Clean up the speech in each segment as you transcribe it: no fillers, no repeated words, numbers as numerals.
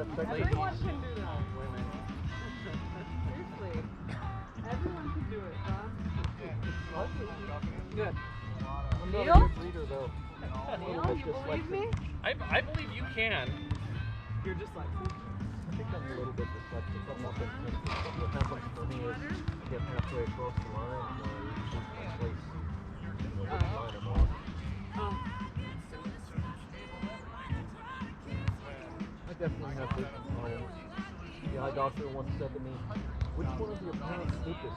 Everyone can do that. Seriously. Everyone can do it, huh? Good. I'm not a Neil? good reader though. Neil, you believe me? I believe you can. You're just like, I think I'm a little bit dyslexic. I'm not that sensitive. What happens for me is I get halfway across the line and I lose my place. You know, which line I'm on. I definitely have vision problems. The eye doctor once said to me, which one of your parents lupus?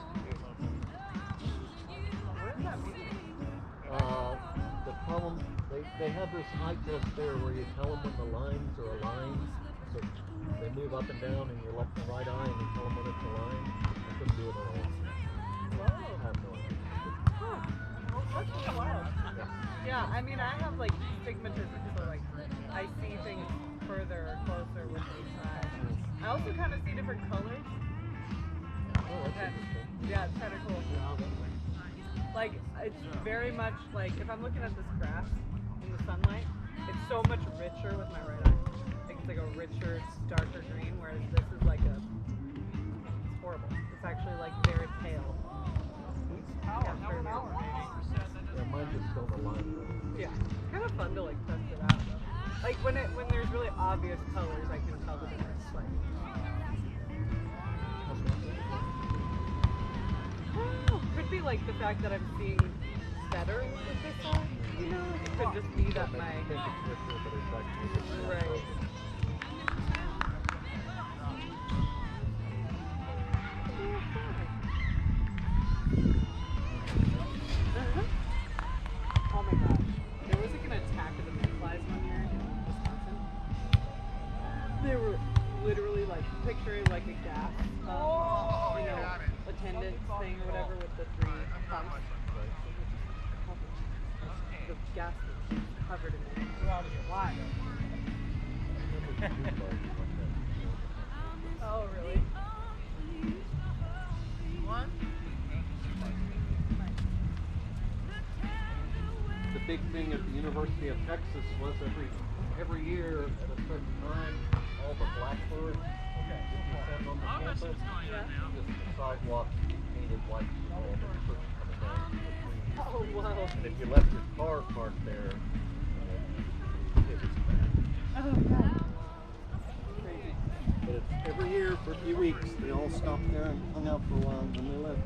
The problem, they have this eye test there where you tell them when the lines are aligned, so they move up and down in your left and right eye, and you tell them when it's aligned. I couldn't do it at all. I have no idea. that's so wild. Yeah. Yeah, I mean, I have like stigmatism, so like I see things further or closer with each eye. I also kind of see different colors. Oh, that's interesting. Yeah, it's kind of cool. Like, it's very much like, if I'm looking at this grass in the sunlight, it's so much richer with my right eye. Like, it's like a richer, darker green, whereas this is like it's horrible. It's actually like very pale. Yeah, very pale. Yeah, mine just don't align. Yeah, it's kind of fun to like test it out though. Like when there's really obvious colors, I can tell the difference. Like, could be like the fact that I'm seeing better with this eye. You know, it could just be that my I think it's richer, but it's actually right. Oh my gosh. There was like an attack of the mayflies one year in Wisconsin. They were literally like picturing like a gas attendant thing or whatever with the 3 pumps. The gas was covered in it. Why? Oh really? What? The big thing at the University of Texas was every year at a certain time, all the blackbirds that you send on the campus, just the sidewalk painted white with all the fruit coming down from the trees. Oh wow. And if you left your car parked there, it was bad. Oh god. Crazy. But it's every year for a few weeks, they all stopped there and hung out for a while, and then they left.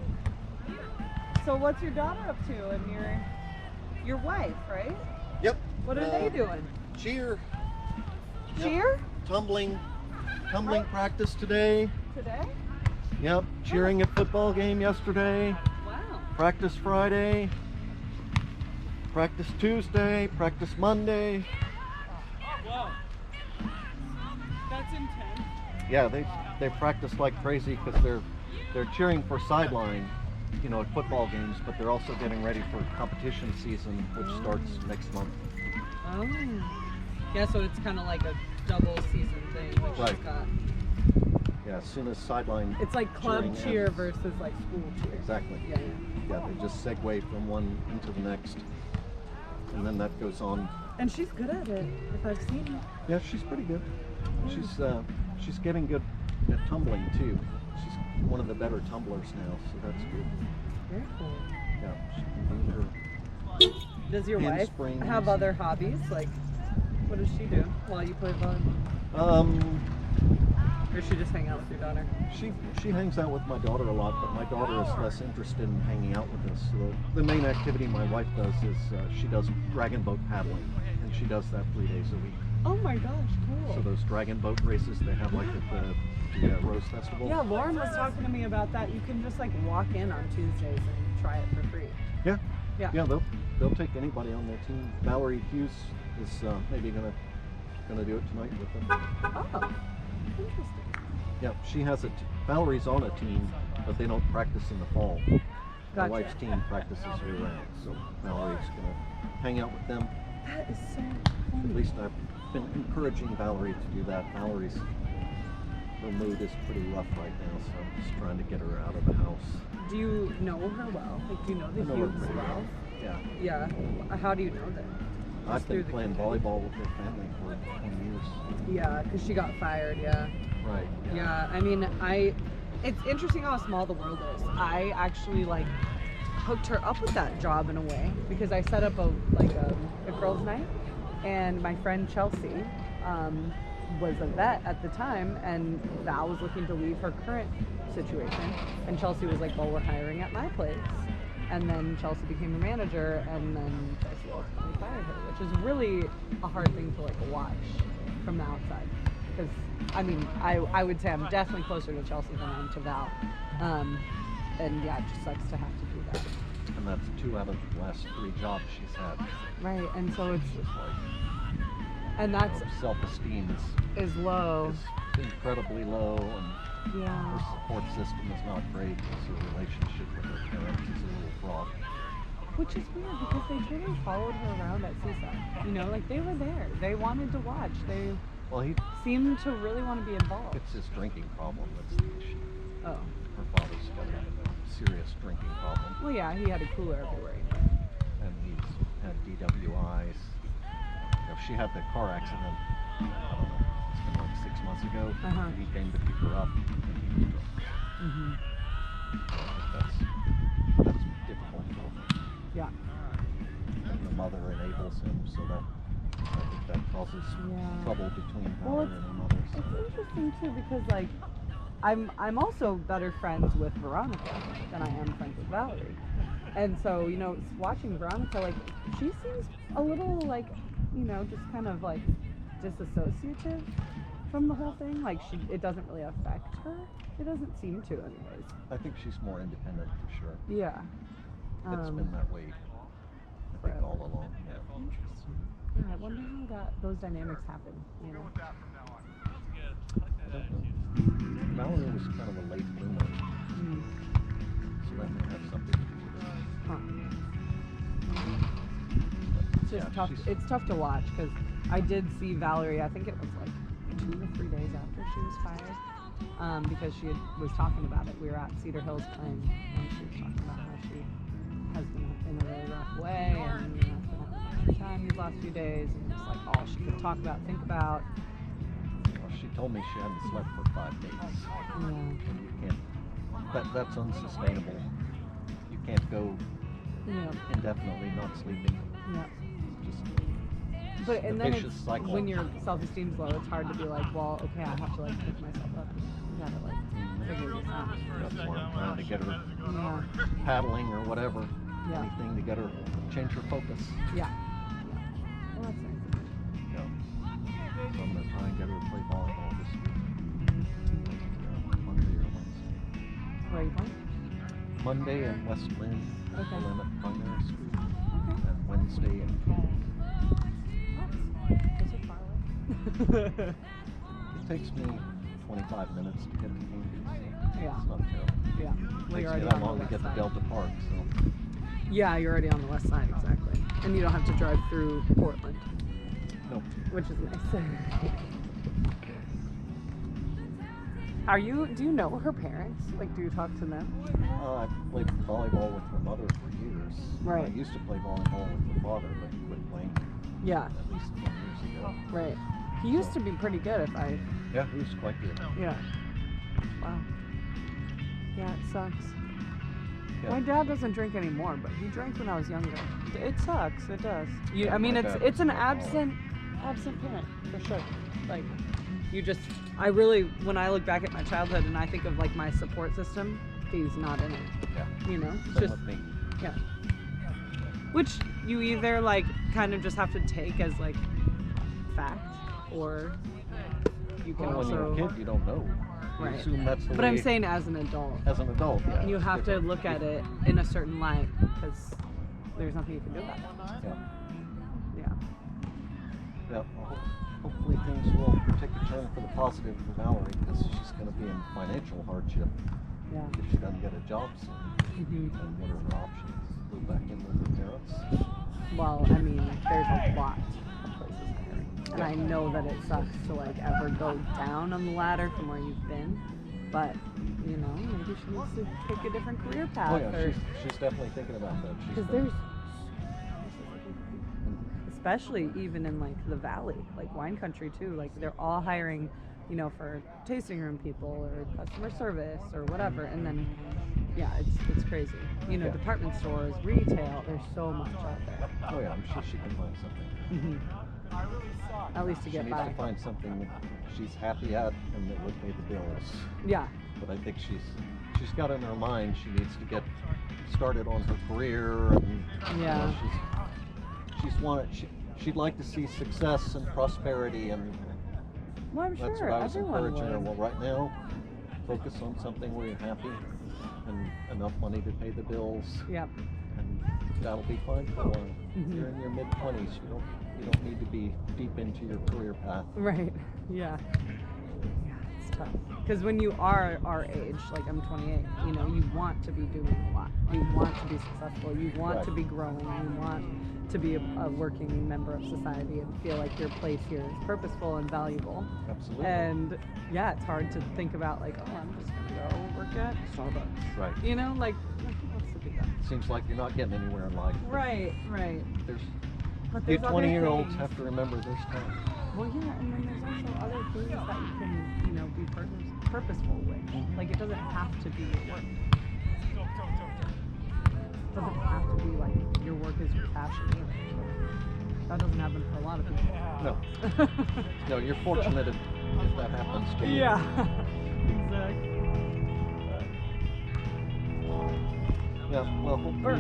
So what's your daughter up to and your wife, right? Yep. What are they doing? Cheer. Cheer? Tumbling practice today. Today? Yep. Cheering at football game yesterday. Wow. Practice Friday. Practice Tuesday. Practice Monday. Whoa. That's intense. Yeah, they practice like crazy because they're cheering for sideline, you know, at football games, but they're also getting ready for competition season, which starts next month. Oh. Yeah, so it's kind of like a double season thing. Like Right. she's got. Yeah, as soon as sideline. It's like club cheering cheer ends. versus like school cheer. Exactly. Yeah. Yeah, they just segue from one into the next, and then that goes on. And she's good at it, if I've seen it. Yeah, she's pretty good. She's getting good at tumbling too. She's one of the better tumblers now, so that's good. Very cool. Yeah, she can do her. Does your wife Handsprings. have other hobbies? Like, what does she do while you play volleyball? Or she just hang out with your daughter? She hangs out with my daughter a lot, but my daughter is less interested in hanging out with us. So the main activity my wife does is she does dragon boat paddling, and she does that 3 days a week. Oh my gosh, cool. So those dragon boat races they have like at the Rose Festival. Yeah, Lauren was talking to me about that. You can just like walk in on Tuesdays and try it for free. Yeah. Yeah. Yeah, they'll take anybody on their team. Valerie Hughes is maybe gonna do it tonight with them. Oh, interesting. Yeah, she has Valerie's on a team, but they don't practice in the fall. My Gotcha. wife's team practices year round, so Valerie's gonna hang out with them. That is so At funny. least I've been encouraging Valerie to do that. Her mood is pretty rough right now, so I'm just trying to get her out of the house. Do you know her well? Like, do you know the I know her Hughes pretty well? Yeah. Yeah. How do you know them? I've been through the playing volleyball with her family for 20 years. Yeah, because she got fired, yeah. Right. Yeah, I mean, it's interesting how small the world is. I actually, like, hooked her up with that job in a way, because I set up a girls' night, and my friend Chelsea was a vet at the time, and Val was looking to leave her current situation, and Chelsea was like, well, we're hiring at my place. And then Chelsea became a manager, and then Chelsea ultimately fired her, which is really a hard thing to like watch from the outside. Because I mean, I would say I'm definitely closer to Chelsea than I am to Val, and yeah, it just sucks to have to do that. And that's 2 out of the last 3 jobs she's had. Right, and so it's Just like, and that's self-esteem is low. is incredibly low, and Yeah. her support system is not great. Because her relationship with her parents is a little fraught. Which is weird because they totally followed her around at Seaside. You know, like they were there. They wanted to watch. They Well, he seemed to really want to be involved. it's his drinking problem that's the issue. Oh. Her father's got a serious drinking problem, Well, yeah, he had a cooler everywhere. and he's had DWIs. You know, she had the car accident, I don't know, it's been like 6 months ago. Uh-huh. And he came to pick her up, and he was drunk. Mm-hmm. That's difficult for him. Yeah. And the mother enables him, so that I think that causes Yeah. trouble between her Well, and her mother. So. It's interesting too because like I'm also better friends with Veronica than I am friends with Valerie. And so, you know, watching Veronica, like she seems a little like, you know, just kind of like disassociative from the whole thing. Like it doesn't really affect her. It doesn't seem to anyways. I think she's more independent for sure. Yeah. It's been that way, I think, all along. Yeah. Interesting. Yeah, I wonder how those dynamics happen, you know. I don't know. Mallory was kind of a late bloomer, Mm. so that may have something to do with it. Huh. But, It's just yeah, tough. she's- It's tough to watch because I did see Valerie. I think it was like 2 or 3 days after she was fired, because she was talking about it. We were at Cedar Hills playing, and she was talking about how she has been in a really rough way, and you know, has been having a hard time these last few days, and it's like all she could talk about, think about. Well, she told me she hadn't slept for 5 days. Yeah. And you can't, that's unsustainable. You can't go Yeah. indefinitely not sleeping. Yeah. Just But a and then vicious cycle. when your self-esteem's low, it's hard to be like, well, okay, I have to like pick myself up. You gotta like figure this out. That's why I'm trying to get her Yeah. paddling or whatever. Yeah. Anything to get her, change her focus. Yeah. Well, that's nice. Yeah. So I'm going to try and get her to play volleyball this week. Monday or Wednesday. Where are you going? Monday in West Lynn, Okay. Willamette Primary School. Okay. And Wednesday in Keene. Is it far away? It takes me 25 minutes to get to Keene. So Yeah. it's not terrible. Yeah. Well, It you're takes me already that on the long to west get to side. Delta Park, so Yeah, you're already on the west side, exactly. And you don't have to drive through Portland, no. which is nice. Do you know her parents? Like, do you talk to them? I've played volleyball with her mother for years. Right. I used to play volleyball with her father, but he quit playing Yeah. at least 10 years ago. Right. He used to be pretty good if I... Yeah, he was quite good. Yeah. Wow. Yeah, it sucks. Yeah. My dad doesn't drink anymore, but he drank when I was younger. It sucks. It does. Yeah, I mean, my it's dad it's an was an alcoholic. absent parent for sure. Like, you just, I really, when I look back at my childhood and I think of like my support system, he's not in it. Yeah. You know, it's Same just with me. yeah. Which you either like kind of just have to take as like fact, or you can Well, when you're also. a kid, you don't know. You Right. assume that's the But way I'm saying as an adult. as an adult, yeah. You it's have to different. look at it in a certain light because there's nothing you can do about it. Yeah. Yeah. Yeah. Well, hopefully things will take a turn for the positive for Mallory, because she's going to be in financial hardship Yeah. if she doesn't get a job soon. hmm And what are her options? Go back in with her parents? Well, I mean, there's a lot of places hiring. And I know that it sucks to like ever go down on the ladder from where you've been. But, you know, maybe she needs to take a different career path. Oh yeah, she's definitely thinking about that. She's Because been- there's, especially even in like the valley, like wine country too. Like they're all hiring, you know, for tasting room people or customer service or whatever. And then, yeah, it's crazy. You know, Yeah. department stores, retail. There's so much out there. Oh yeah, I'm sure she can find something. At least to She get needs by. to find something that she's happy at and that would pay the bills. Yeah. But I think she's got in her mind she needs to get started on her career, and Yeah. she'd like to see success and prosperity, and Well, I'm that's sure what I was everyone encouraging her. would. Well, right now, focus on something where you're happy and enough money to pay the bills, Yep. and that'll be fine for a while. Mhm. You're in your mid-20s. You don't need to be deep into your career path. Right. Yeah. Yeah, it's tough. Because when you are our age, like I'm 28, you know, you want to be doing a lot. You want to be successful. You want Right. to be growing. You want to be a working member of society and feel like your place here is purposeful and valuable. Absolutely. And yeah, it's hard to think about like, oh, I'm just gonna go work at Starbucks. Right. You know, like who wants to do that? Seems like you're not getting anywhere in life. Right. Right. There's But you there's other 20-year-olds things. have to remember there's time. Well, yeah, and then there's also other things that you can, you know, be purposeful with. Like, it doesn't have to be your work. It doesn't have to be like your work is your passion either. That doesn't happen for a lot of people. No. No, you're fortunate if that happens to you. Yeah, exactly. Yeah, well, hopefully